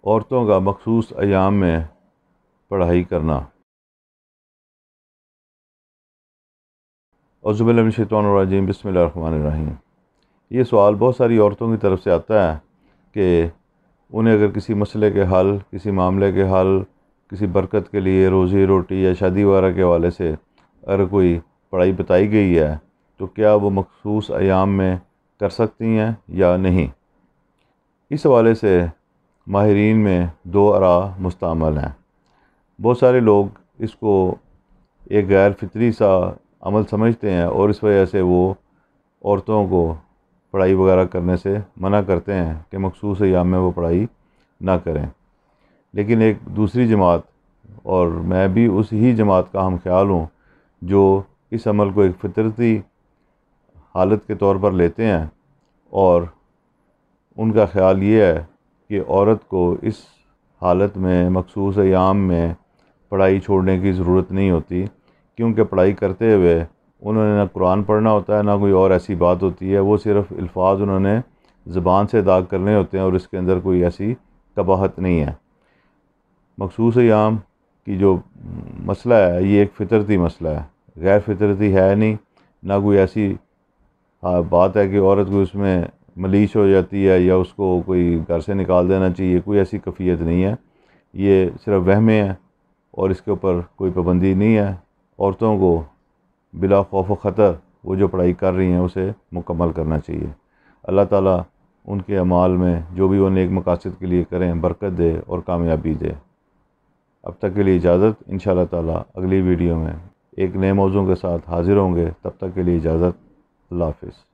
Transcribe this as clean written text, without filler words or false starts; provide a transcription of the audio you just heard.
عورتوں کا مخصوص ایام میں پڑھائی کرنا۔ اعوذ باللہ من الشیطان الرجیم، بسم اللہ الرحمن الرحیم۔ یہ سوال بہت ساری عورتوں کی طرف سے آتا ہے کہ انہیں اگر کسی مسئلے کے حل، کسی معاملے کے حل، کسی برکت کے لیے، روزی روٹی یا شادی وغیرہ کے حوالے سے اگر کوئی پڑھائی بتائی گئی ہے تو کیا وہ مخصوص ایام میں کر سکتی ہیں یا نہیں۔ اس حوالے سے ماہرین میں دو آراء مستعمل ہیں۔ بہت سارے لوگ اس کو ایک غیر فطری سا عمل سمجھتے ہیں اور اس وجہ سے وہ عورتوں کو پڑھائی وغیرہ کرنے سے منع کرتے ہیں کہ مخصوص ایام میں وہ پڑھائی نہ کریں۔ لیکن ایک دوسری جماعت، اور میں بھی اسی جماعت کا ہم خیال ہوں، جو اس عمل کو ایک فطرتی حالت کے طور پر لیتے ہیں، اور ان کا خیال یہ ہے کہ عورت کو اس حالت میں مخصوص ایام میں پڑھائی چھوڑنے کی ضرورت نہیں ہوتی، کیونکہ پڑھائی کرتے ہوئے انہوں نے نہ قرآن پڑھنا ہوتا ہے، نہ کوئی اور ایسی بات ہوتی ہے، وہ صرف الفاظ انہوں نے زبان سے ادا کرنے ہوتے ہیں اور اس کے اندر کوئی ایسی قباحت نہیں ہے۔ مخصوص ایام کی جو مسئلہ ہے یہ ایک فطرتی مسئلہ ہے، غیر فطرتی ہے نہیں، نہ کوئی ایسی بات ہے کہ عورت کو اس میں ملیش ہو جاتی ہے یا اس کو کوئی گھر سے نکال دینا چاہیے، کوئی ایسی کیفیت نہیں ہے۔ یہ صرف وہمیں ہیں اور اس کے اوپر کوئی پابندی نہیں ہے۔ عورتوں کو بلا خوف و خطر وہ جو پڑھائی کر رہی ہیں اسے مکمل کرنا چاہیے۔ اللہ تعالیٰ ان کے اعمال میں جو بھی وہ نیک مقاصد کے لیے کریں برکت دے اور کامیابی دے۔ اب تک کے لیے اجازت، انشاءاللہ تعالیٰ اگلی ویڈیو میں ایک نئے موضوع کے ساتھ حاضر ہوں گے، تب تک کے لیے اجازت، اللہ حافظ۔